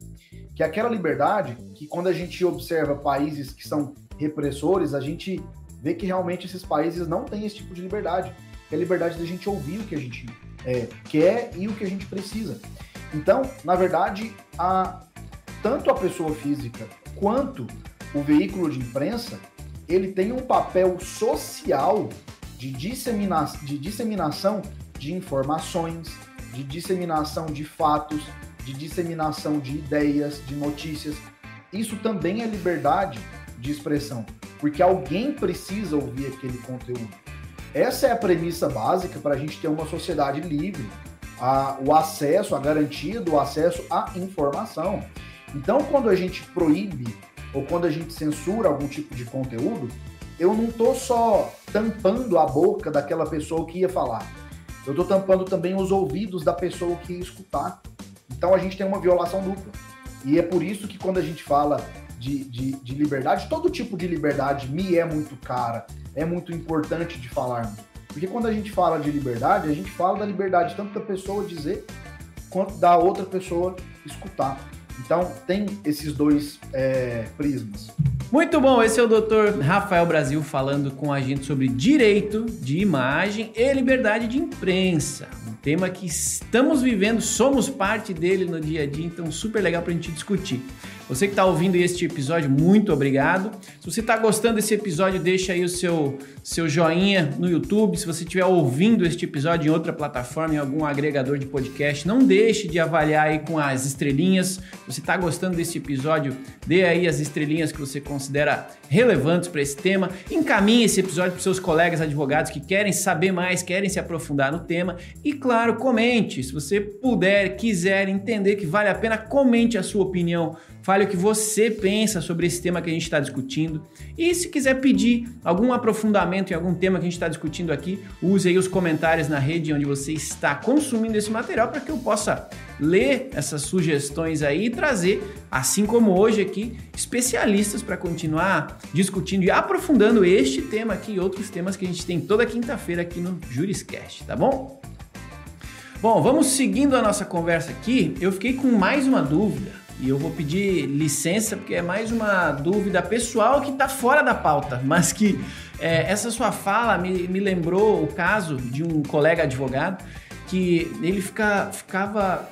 que é aquela liberdade que quando a gente observa países que são repressores, a gente vê que realmente esses países não têm esse tipo de liberdade, que é a liberdade da gente ouvir o que a gente quer e o que a gente precisa. Então, na verdade, tanto a pessoa física quanto o veículo de imprensa, ele tem um papel social de disseminação de informações, de disseminação de fatos, de disseminação de ideias, de notícias. Isso também é liberdade de expressão, porque alguém precisa ouvir aquele conteúdo. Essa é a premissa básica para a gente ter uma sociedade livre, o acesso, a garantia do acesso à informação. Então, quando a gente proíbe ou quando a gente censura algum tipo de conteúdo, eu não estou só tampando a boca daquela pessoa que ia falar, eu estou tampando também os ouvidos da pessoa que ia escutar. Então a gente tem uma violação dupla. E é por isso que quando a gente fala de liberdade, todo tipo de liberdade me é muito cara, é muito importante de falarmos. Porque quando a gente fala de liberdade, a gente fala da liberdade tanto da pessoa dizer, quanto da outra pessoa escutar. Então tem esses dois prismas. Muito bom, esse é o Dr. Rafael Brasil falando com a gente sobre direito de imagem e liberdade de imprensa. Um tema que estamos vivendo, somos parte dele no dia a dia, então super legal pra gente discutir. Você que está ouvindo este episódio, muito obrigado. Se você está gostando desse episódio, deixa aí o seu joinha no YouTube. Se você estiver ouvindo este episódio em outra plataforma, em algum agregador de podcast, não deixe de avaliar aí com as estrelinhas. Se você está gostando desse episódio, dê aí as estrelinhas que você considera relevantes para esse tema. Encaminhe esse episódio para os seus colegas advogados que querem saber mais, querem se aprofundar no tema. E claro, comente. Se você puder, quiser entender que vale a pena, comente a sua opinião. Fale o que você pensa sobre esse tema que a gente está discutindo. E se quiser pedir algum aprofundamento em algum tema que a gente está discutindo aqui, use aí os comentários na rede onde você está consumindo esse material para que eu possa ler essas sugestões aí e trazer, assim como hoje aqui, especialistas para continuar discutindo e aprofundando este tema aqui e outros temas que a gente tem toda quinta-feira aqui no Juriscast, tá bom? Bom, vamos seguindo a nossa conversa aqui. Eu fiquei com mais uma dúvida. E eu vou pedir licença, porque é mais uma dúvida pessoal que está fora da pauta, mas que essa sua fala me lembrou o caso de um colega advogado que ele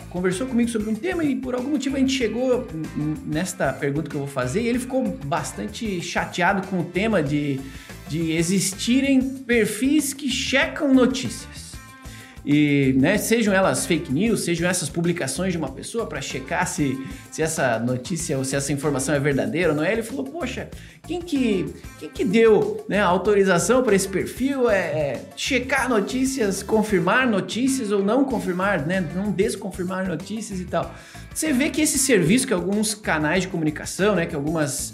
conversou comigo sobre um tema e por algum motivo a gente chegou nesta pergunta que eu vou fazer e ele ficou bastante chateado com o tema de existirem perfis que checam notícias. E, né, sejam elas fake news, sejam essas publicações de uma pessoa para checar se essa notícia ou se essa informação é verdadeira ou não é. Ele falou, poxa, quem que deu, né, a autorização para esse perfil checar notícias, confirmar notícias ou não confirmar, né, não desconfirmar notícias e tal. Você vê que esse serviço que alguns canais de comunicação, né, que algumas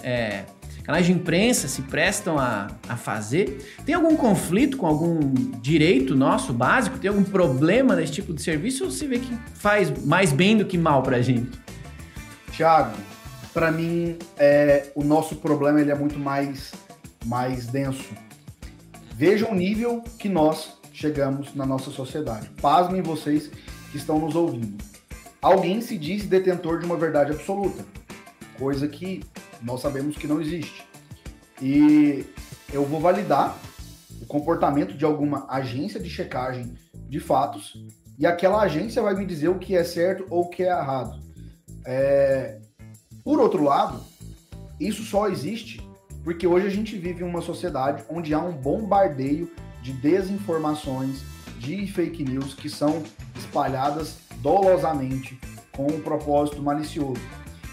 canais de imprensa se prestam a fazer, tem algum conflito com algum direito nosso básico? Tem algum problema nesse tipo de serviço ou você vê que faz mais bem do que mal pra gente? Thiago, para mim, o nosso problema ele é muito mais denso. Veja o nível que nós chegamos na nossa sociedade. Pasmem vocês que estão nos ouvindo. Alguém se diz detentor de uma verdade absoluta, coisa que nós sabemos que não existe. E eu vou validar o comportamento de alguma agência de checagem de fatos e aquela agência vai me dizer o que é certo ou o que é errado. Por outro lado, isso só existe porque hoje a gente vive em uma sociedade onde há um bombardeio de desinformações, de fake news que são espalhadas dolosamente com um propósito malicioso.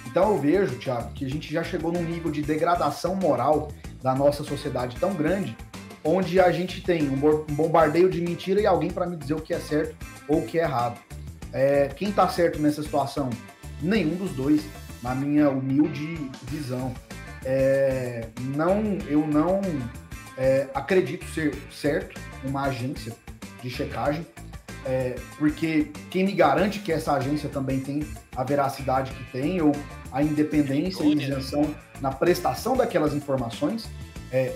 Então eu vejo, Thiago, que a gente já chegou num nível de degradação moral da nossa sociedade tão grande, onde a gente tem um bombardeio de mentira e alguém para me dizer o que é certo ou o que é errado. Quem está certo nessa situação? Nenhum dos dois, na minha humilde visão. Eu não acredito ser certo uma agência de checagem, porque quem me garante que essa agência também tem a veracidade que tem, ou a independência e isenção na prestação daquelas informações.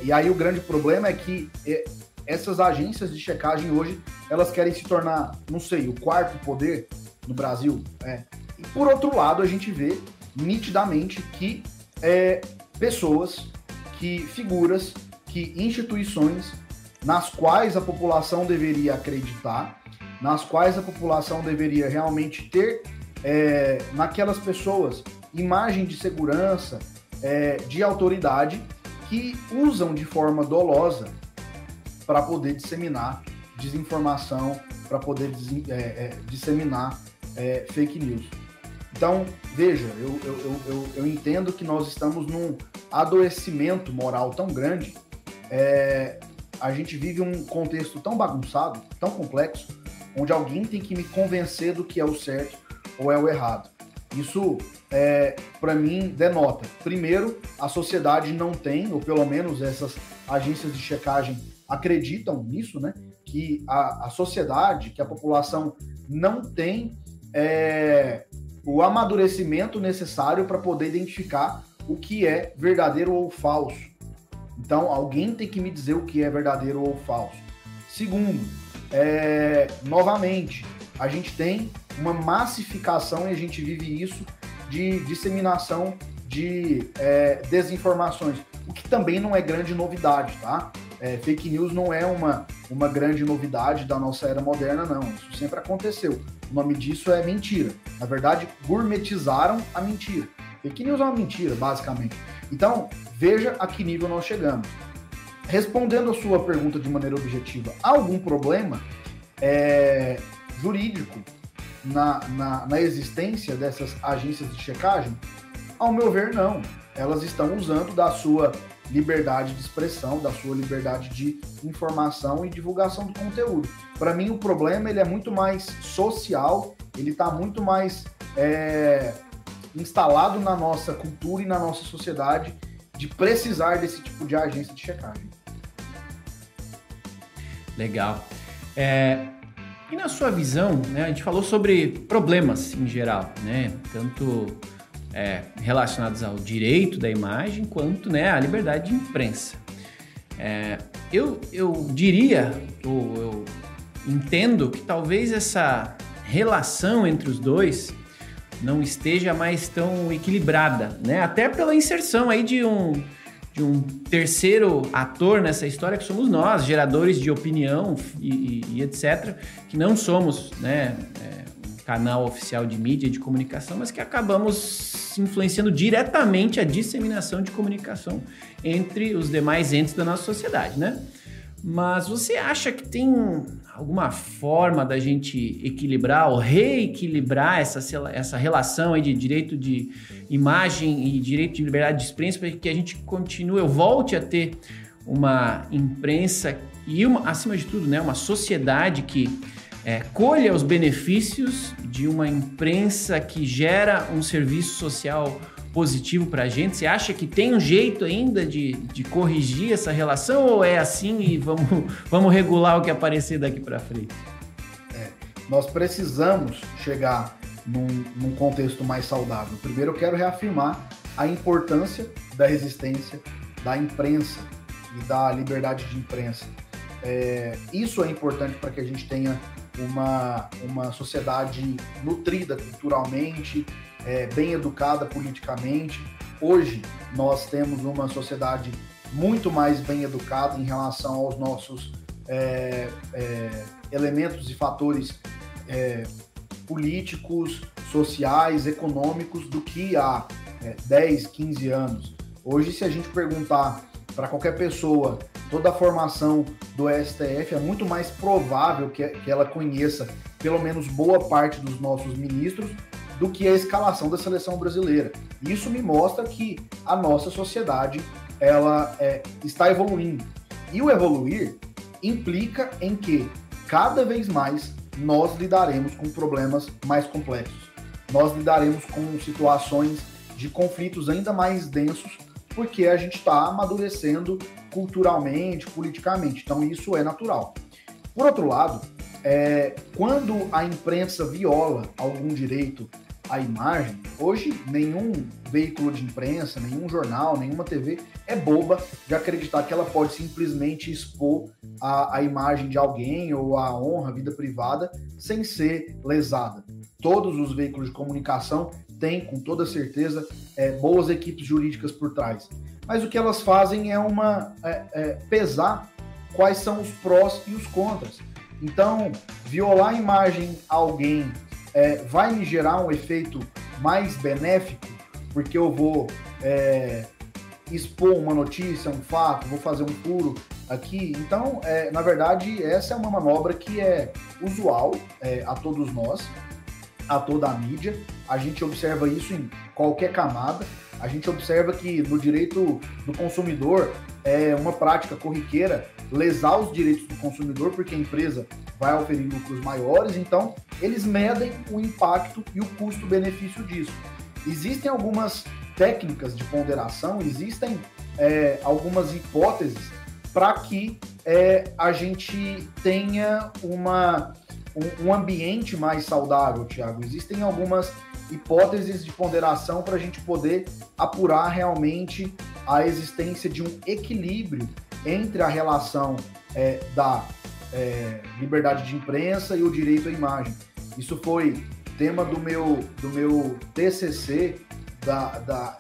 E aí o grande problema é que essas agências de checagem hoje, elas querem se tornar, não sei, o quarto poder no Brasil. E por outro lado, a gente vê nitidamente que pessoas, que figuras, que instituições nas quais a população deveria acreditar, nas quais a população deveria realmente ter naquelas pessoas imagem de segurança, de autoridade, que usam de forma dolosa para poder disseminar desinformação, para poder disseminar fake news. Então, veja, eu entendo que nós estamos num adoecimento moral tão grande, a gente vive um contexto tão bagunçado, tão complexo, onde alguém tem que me convencer do que é o certo ou é o errado. Isso, para mim, denota. Primeiro, a sociedade não tem, ou pelo menos essas agências de checagem acreditam nisso, né? Que a sociedade, que a população não tem o amadurecimento necessário para poder identificar o que é verdadeiro ou falso. Então, alguém tem que me dizer o que é verdadeiro ou falso. Segundo, novamente, a gente tem uma massificação, e a gente vive isso, de disseminação de desinformações, o que também não é grande novidade, tá? Fake news não é uma grande novidade da nossa era moderna, não. Isso sempre aconteceu. O nome disso é mentira. Na verdade, gourmetizaram a mentira. Fake news é uma mentira, basicamente. Então, veja a que nível nós chegamos. Respondendo a sua pergunta de maneira objetiva, há algum problema jurídico na existência dessas agências de checagem? Ao meu ver, não. Elas estão usando da sua liberdade de expressão, da sua liberdade de informação e divulgação do conteúdo. Para mim, o problema ele é muito mais social, ele está muito mais instalado na nossa cultura e na nossa sociedade de precisar desse tipo de agência de checagem. Legal. E na sua visão, né, a gente falou sobre problemas em geral, né, tanto relacionados ao direito da imagem quanto, né, à liberdade de imprensa. Eu diria, eu entendo que talvez essa relação entre os dois não esteja mais tão equilibrada, né, até pela inserção aí de um terceiro ator nessa história, que somos nós, geradores de opinião e etc., que não somos, né, um canal oficial de mídia de comunicação, mas que acabamos influenciando diretamente a disseminação de comunicação entre os demais entes da nossa sociedade, né? Mas você acha que tem alguma forma da gente equilibrar ou reequilibrar essa relação aí de direito de imagem e direito de liberdade de expressão para que a gente continue, ou volte a ter uma imprensa e, acima de tudo, né, uma sociedade que colha os benefícios de uma imprensa que gera um serviço social positivo para a gente? Você acha que tem um jeito ainda de corrigir essa relação, ou é assim e vamos regular o que aparecer daqui para frente? Nós precisamos chegar num contexto mais saudável. Primeiro, eu quero reafirmar a importância da resistência da imprensa e da liberdade de imprensa. Isso é importante para que a gente tenha uma sociedade nutrida culturalmente, bem educada politicamente. Hoje, nós temos uma sociedade muito mais bem educada em relação aos nossos elementos e fatores políticos, sociais, econômicos do que há 10, 15 anos. Hoje, se a gente perguntar para qualquer pessoa toda a formação do STF, é muito mais provável que ela conheça pelo menos boa parte dos nossos ministros do que a escalação da seleção brasileira. Isso me mostra que a nossa sociedade ela está evoluindo. E o evoluir implica em que cada vez mais nós lidaremos com problemas mais complexos. Nós lidaremos com situações de conflitos ainda mais densos, porque a gente está amadurecendo culturalmente, politicamente. Então, isso é natural. Por outro lado, quando a imprensa viola algum direito à imagem, hoje nenhum veículo de imprensa, nenhum jornal, nenhuma TV é boba de acreditar que ela pode simplesmente expor a imagem de alguém ou a honra, a vida privada, sem ser lesada. Todos os veículos de comunicação têm, com toda certeza, boas equipes jurídicas por trás. Mas o que elas fazem é pesar quais são os prós e os contras. Então, violar a imagem a alguém vai me gerar um efeito mais benéfico, porque eu vou expor uma notícia, um fato, vou fazer um furo aqui. Então, na verdade, essa é uma manobra que é usual a todos nós, a toda a mídia. A gente observa isso em qualquer camada. A gente observa que no direito do consumidor é uma prática corriqueira lesar os direitos do consumidor, porque a empresa vai oferir lucros maiores, então eles medem o impacto e o custo-benefício disso. Existem algumas técnicas de ponderação, existem algumas hipóteses para que a gente tenha um ambiente mais saudável, Thiago. Existem algumas hipóteses de ponderação para a gente poder apurar realmente a existência de um equilíbrio entre a relação da liberdade de imprensa e o direito à imagem. Isso foi tema do meu TCC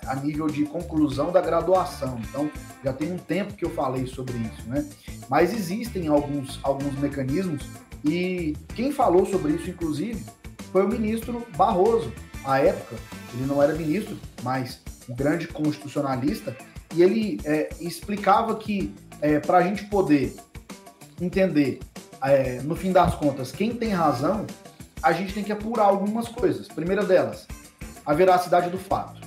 a nível de conclusão da graduação. Então, já tem um tempo que eu falei sobre isso, né? Mas existem alguns mecanismos, e quem falou sobre isso, inclusive, foi o ministro Barroso. À época, ele não era ministro, mas um grande constitucionalista, e ele explicava que para a gente poder entender, no fim das contas, quem tem razão, a gente tem que apurar algumas coisas. Primeira delas, a veracidade do fato.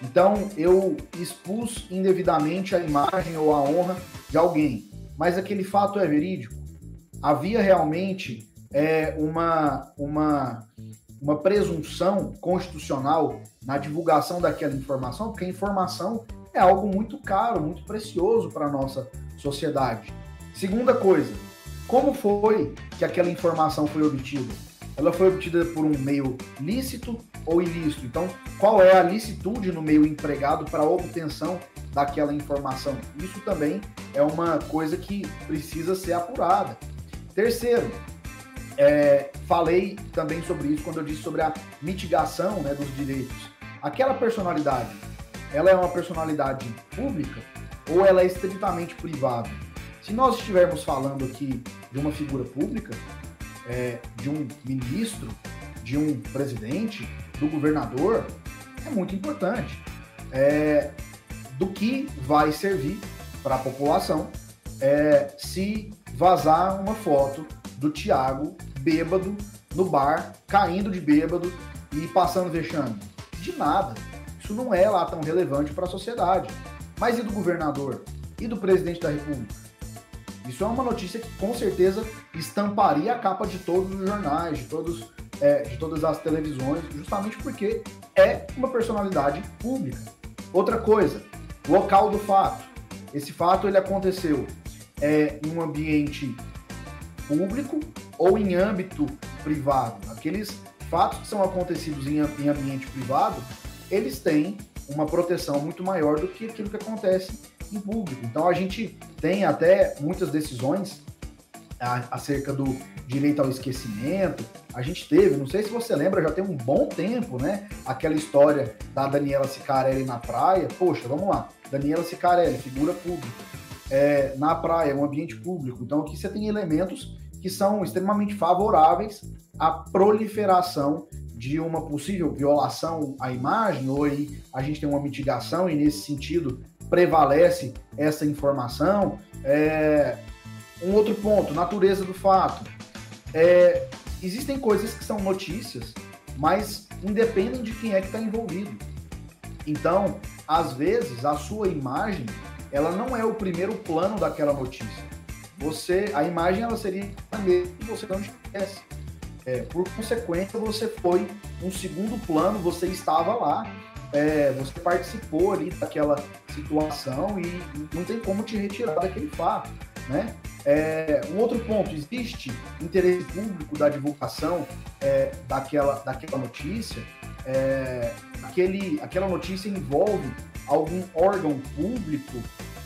Então, eu expus indevidamente a imagem ou a honra de alguém, mas aquele fato é verídico? Havia realmente uma presunção constitucional na divulgação daquela informação, porque a informação é algo muito caro, muito precioso para a nossa sociedade. Segunda coisa, como foi que aquela informação foi obtida? Ela foi obtida por um meio lícito ou ilícito? Então, qual é a licitude no meio empregado para a obtenção daquela informação? Isso também é uma coisa que precisa ser apurada. Terceiro, falei também sobre isso quando eu disse sobre a mitigação, né, dos direitos. Aquela personalidade, ela é uma personalidade pública ou ela é estritamente privada? Se nós estivermos falando aqui de uma figura pública, de um ministro, de um presidente, do governador, é muito importante. Do que vai servir para a população se vazar uma foto do Thiago bêbado no bar, caindo de bêbado e passando vexame? De nada. Isso não é lá tão relevante para a sociedade. Mas e do governador? E do presidente da República? Isso é uma notícia que com certeza estamparia a capa de todos os jornais, de todas as televisões, justamente porque é uma personalidade pública. Outra coisa, local do fato. Esse fato ele aconteceu em um ambiente público ou em âmbito privado. Aqueles fatos que são acontecidos em ambiente privado, eles têm uma proteção muito maior do que aquilo que acontece em público. Então a gente tem até muitas decisões acerca do direito ao esquecimento. A gente teve, não sei se você lembra, já tem um bom tempo, né? Aquela história da Daniela Sicarelli na praia. Poxa, vamos lá. Daniela Sicarelli, figura pública, na praia, um ambiente público. Então aqui você tem elementos que são extremamente favoráveis à proliferação de uma possível violação à imagem, ou aí a gente tem uma mitigação e nesse sentido prevalece essa informação. Um outro ponto, natureza do fato. Existem coisas que são notícias, mas independem de quem é que está envolvido. Então, às vezes, a sua imagem, ela não é o primeiro plano daquela notícia. A imagem, ela seria a mesma que você não esquece. Por consequência, você foi um segundo plano, você estava lá, você participou ali daquela situação e não tem como te retirar daquele fato, né? Um outro ponto, existe interesse público da divulgação daquela notícia, aquela notícia envolve algum órgão público,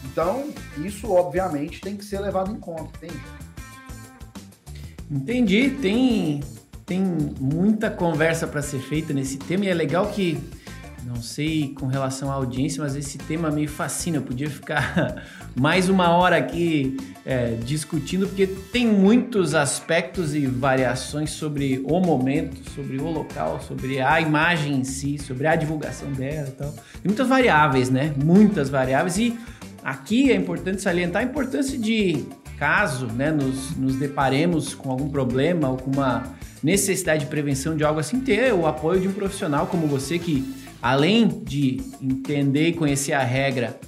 então isso obviamente tem que ser levado em conta, entende? Entendi, tem muita conversa para ser feita nesse tema e é legal que, não sei com relação à audiência, mas esse tema me fascina. Eu podia ficar mais uma hora aqui discutindo, porque tem muitos aspectos e variações sobre o momento, sobre o local, sobre a imagem em si, sobre a divulgação dela e tal. Tem muitas variáveis, né? Muitas variáveis. E aqui é importante salientar a importância de, caso, né, nos deparemos com algum problema ou com uma necessidade de prevenção de algo assim, ter o apoio de um profissional como você que, além de entender e conhecer a regra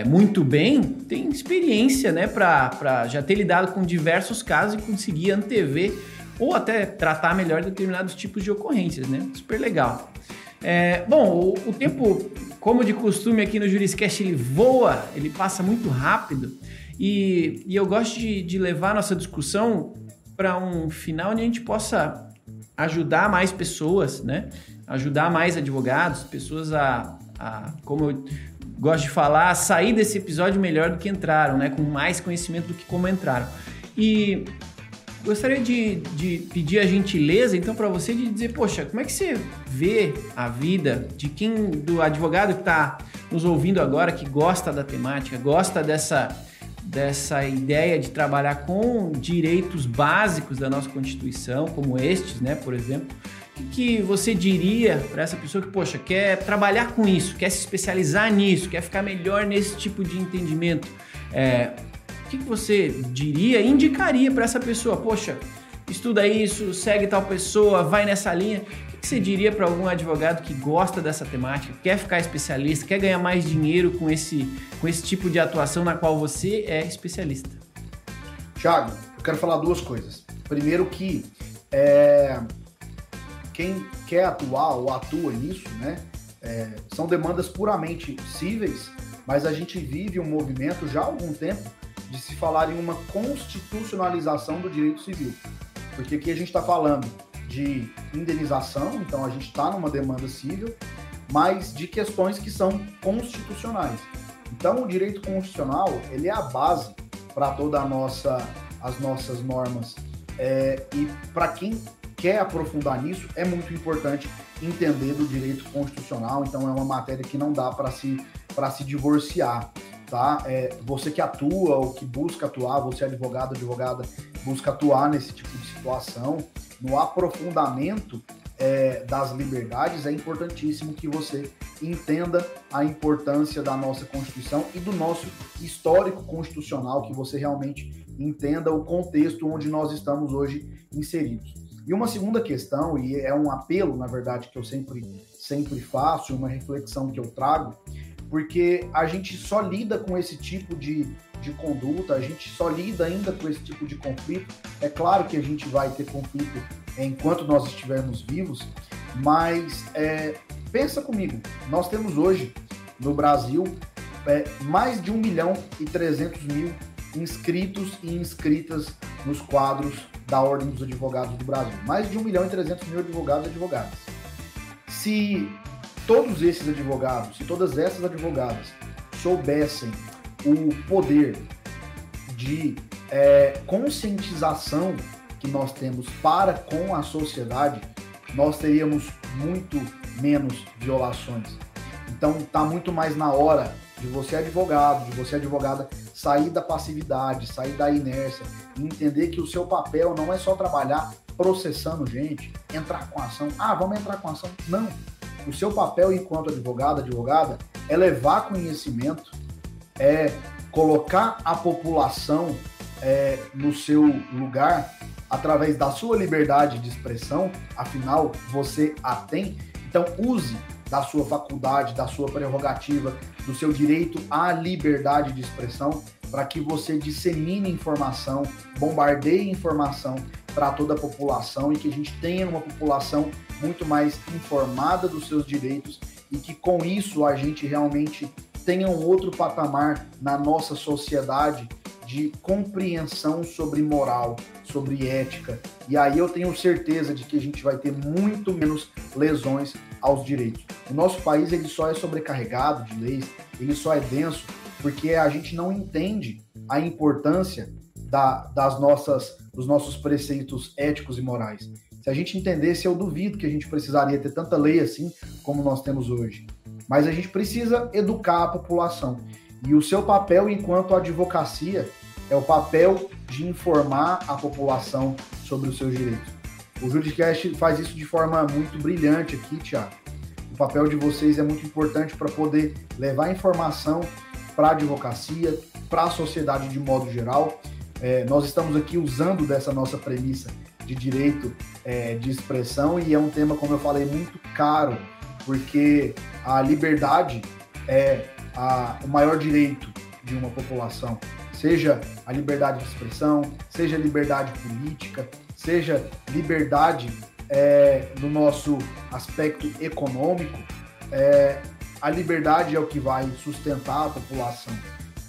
muito bem, tem experiência, né, para já ter lidado com diversos casos e conseguir antever ou até tratar melhor determinados tipos de ocorrências, né? Super legal. Bom, o tempo, como de costume aqui no Juriscast, ele voa, ele passa muito rápido e eu gosto de levar a nossa discussão para um final onde a gente possa ajudar mais pessoas, né? Ajudar mais advogados, pessoas a, como eu gosto de falar, a sair desse episódio melhor do que entraram, né? Com mais conhecimento do que como entraram. E gostaria de pedir a gentileza, então, para você de dizer, poxa, como é que você vê a vida do advogado que está nos ouvindo agora, que gosta da temática, gosta dessa ideia de trabalhar com direitos básicos da nossa Constituição, como estes, né, por exemplo. O que você diria para essa pessoa que, poxa, quer trabalhar com isso, quer se especializar nisso, quer ficar melhor nesse tipo de entendimento? O que você diria, indicaria para essa pessoa? Poxa, estuda isso, segue tal pessoa, vai nessa linha. O que você diria para algum advogado que gosta dessa temática, quer ficar especialista, quer ganhar mais dinheiro com esse tipo de atuação na qual você é especialista? Thiago, eu quero falar duas coisas. Primeiro que quem quer atuar ou atua nisso, né, são demandas puramente cíveis, mas a gente vive um movimento já há algum tempo de se falar em uma constitucionalização do direito civil. Porque aqui a gente está falando de indenização, então a gente está numa demanda civil, mas de questões que são constitucionais. Então o direito constitucional, ele é a base para todas as nossas normas. E para quem quer aprofundar nisso, é muito importante entender do direito constitucional, então é uma matéria que não dá para se divorciar. Tá? Você que atua ou que busca atuar, você advogado, advogada, busca atuar nesse tipo de situação, no aprofundamento das liberdades, é importantíssimo que você entenda a importância da nossa Constituição e do nosso histórico constitucional, que você realmente entenda o contexto onde nós estamos hoje inseridos. E uma segunda questão, e é um apelo, na verdade, que eu sempre faço, uma reflexão que eu trago, porque a gente só lida com esse tipo de conduta, a gente só lida ainda com esse tipo de conflito. É claro que a gente vai ter conflito enquanto nós estivermos vivos, mas pensa comigo, nós temos hoje no Brasil mais de 1.300.000 inscritos e inscritas nos quadros da Ordem dos Advogados do Brasil. Mais de 1.300.000 advogados e advogadas. Se todos esses advogados, se todas essas advogadas soubessem o poder de conscientização que nós temos para com a sociedade, nós teríamos muito menos violações. Então, está muito mais na hora de você, advogado, de você, advogada, sair da passividade, sair da inércia e entender que o seu papel não é só trabalhar processando gente, entrar com ação. Ah, vamos entrar com ação. Não. O seu papel enquanto advogada, é levar conhecimento, é colocar a população no seu lugar através da sua liberdade de expressão, afinal, você a tem. Então, use da sua faculdade, da sua prerrogativa, do seu direito à liberdade de expressão, para que você dissemine informação, bombardeie informação para toda a população e que a gente tenha uma população muito mais informada dos seus direitos e que com isso a gente realmente tenha um outro patamar na nossa sociedade de compreensão sobre moral, sobre ética. E aí eu tenho certeza de que a gente vai ter muito menos lesões aos direitos. O nosso país ele só é sobrecarregado de leis, ele só é denso porque a gente não entende a importância dos nossos preceitos éticos e morais. Se a gente entendesse, eu duvido que a gente precisaria ter tanta lei assim como nós temos hoje. Mas a gente precisa educar a população. E o seu papel enquanto advocacia é o papel de informar a população sobre os seus direitos. O Juriscast faz isso de forma muito brilhante aqui, Thiago. O papel de vocês é muito importante para poder levar informação para a advocacia, para a sociedade de modo geral. Nós estamos aqui usando dessa nossa premissa de direito de expressão e é um tema, como eu falei, muito caro, porque a liberdade é o maior direito de uma população, seja a liberdade de expressão, seja a liberdade política, seja liberdade no nosso aspecto econômico, a liberdade é o que vai sustentar a população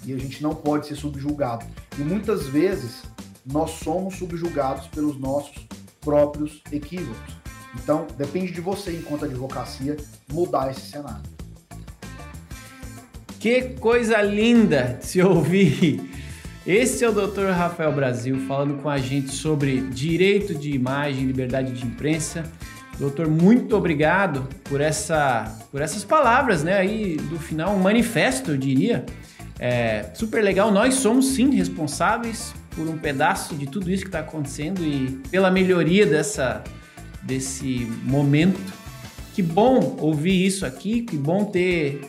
e a gente não pode ser subjugado. E muitas vezes nós somos subjugados pelos nossos próprios equívocos. Então, depende de você, enquanto advocacia, mudar esse cenário. Que coisa linda de se ouvir! Esse é o Dr. Rafael Brasil falando com a gente sobre direito de imagem, liberdade de imprensa. Doutor, muito obrigado por essas palavras, né? Aí do final, um manifesto, eu diria. Super legal. Nós somos, sim, responsáveis por um pedaço de tudo isso que está acontecendo e pela melhoria desse momento. Que bom ouvir isso aqui, que bom ter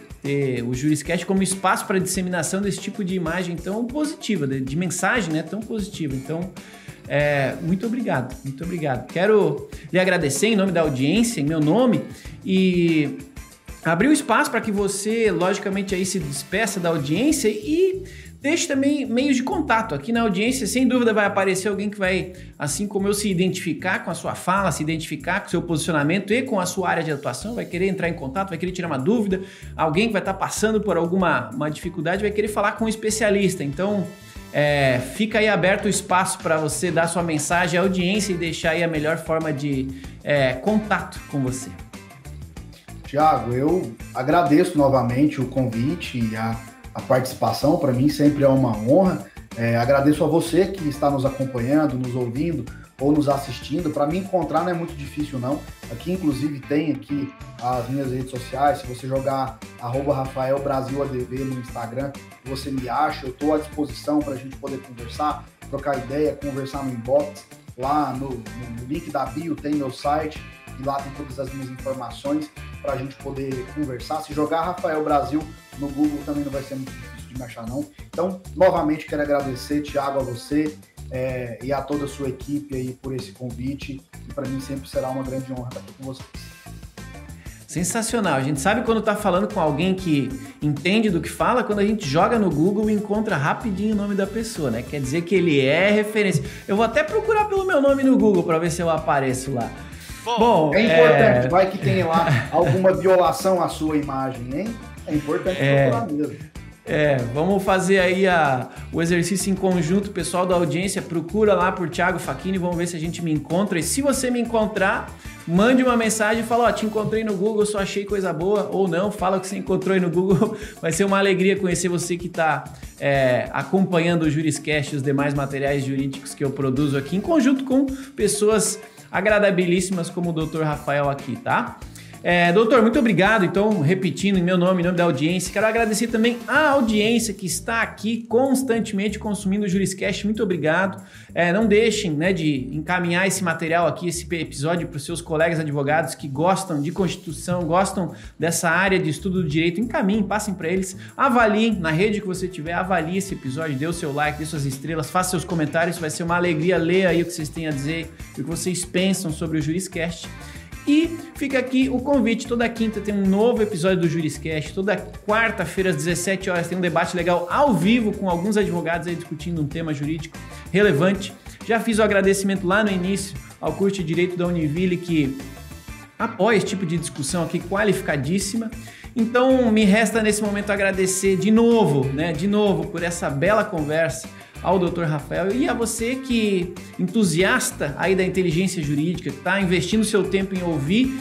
o Juriscast como espaço para disseminação desse tipo de imagem tão positiva, de mensagem, né, tão positiva. Então, muito obrigado, muito obrigado. Quero lhe agradecer em nome da audiência, em meu nome, e abrir o espaço para que você, logicamente, aí se despeça da audiência e deixe também meios de contato. Aqui na audiência, sem dúvida, vai aparecer alguém que vai, assim como eu, se identificar com a sua fala, se identificar com o seu posicionamento e com a sua área de atuação, vai querer entrar em contato, vai querer tirar uma dúvida, alguém que vai estar passando por alguma dificuldade vai querer falar com um especialista. Então, fica aí aberto o espaço para você dar sua mensagem à audiência e deixar aí a melhor forma de contato com você. Tiago, eu agradeço novamente o convite e a participação, para mim sempre é uma honra. Agradeço a você que está nos acompanhando, nos ouvindo ou nos assistindo. Para me encontrar não é muito difícil, não. Aqui, inclusive, tem aqui as minhas redes sociais. Se você jogar @RafaelBrasilADV no Instagram, você me acha. Eu estou à disposição para a gente poder conversar, trocar ideia, conversar no inbox. Lá no link da bio tem meu site e lá tem todas as minhas informações para a gente poder conversar. Se jogar Rafael Brasil no Google também não vai ser muito difícil de me achar, não. Então, novamente, quero agradecer, Thiago, a você e a toda a sua equipe aí por esse convite. E para mim sempre será uma grande honra estar aqui com vocês. Sensacional. A gente sabe quando está falando com alguém que entende do que fala, quando a gente joga no Google e encontra rapidinho o nome da pessoa, né? Quer dizer que ele é referência. Eu vou até procurar pelo meu nome no Google para ver se eu apareço lá. Bom, é importante. Vai que tem lá alguma violação à sua imagem, hein? É importante procurar mesmo. Vamos fazer aí o exercício em conjunto, pessoal da audiência, procura lá por Thiago Facchini, vamos ver se a gente me encontra. E se você me encontrar, mande uma mensagem e fala, te encontrei no Google, só achei coisa boa, ou não, fala que você encontrou aí no Google. Vai ser uma alegria conhecer você que está acompanhando o Juriscast e os demais materiais jurídicos que eu produzo aqui, em conjunto com pessoas agradabilíssimas como o Dr. Rafael aqui, tá? Doutor, muito obrigado. Então, repetindo em meu nome, em nome da audiência, quero agradecer também a audiência que está aqui constantemente consumindo o Juriscast. Muito obrigado. Não deixem de encaminhar esse material aqui, esse episódio para os seus colegas advogados que gostam de Constituição, gostam dessa área de estudo do direito. Encaminhem, passem para eles, avaliem na rede que você tiver, avalie esse episódio, dê o seu like, dê suas estrelas, faça seus comentários. Vai ser uma alegria ler aí o que vocês têm a dizer, o que vocês pensam sobre o Juriscast. E fica aqui o convite, toda quinta tem um novo episódio do Juriscast, toda quarta-feira às 17 horas tem um debate legal ao vivo com alguns advogados aí discutindo um tema jurídico relevante. Já fiz o agradecimento lá no início ao curso de Direito da Univille que apoia esse tipo de discussão aqui qualificadíssima. Então me resta nesse momento agradecer de novo por essa bela conversa ao Dr. Rafael e a você que entusiasta aí da inteligência jurídica, que está investindo seu tempo em ouvir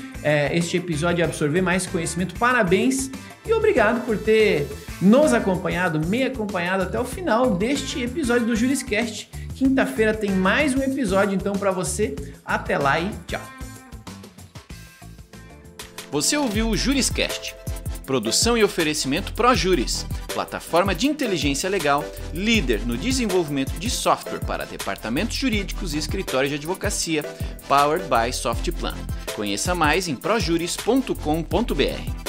este episódio e absorver mais conhecimento. Parabéns e obrigado por ter nos acompanhado, me acompanhado até o final deste episódio do Juriscast. Quinta-feira tem mais um episódio então para você. Até lá e tchau. Você ouviu o Juriscast. Produção e oferecimento ProJuris, plataforma de inteligência legal, líder no desenvolvimento de software para departamentos jurídicos e escritórios de advocacia, powered by Softplan. Conheça mais em projuris.com.br.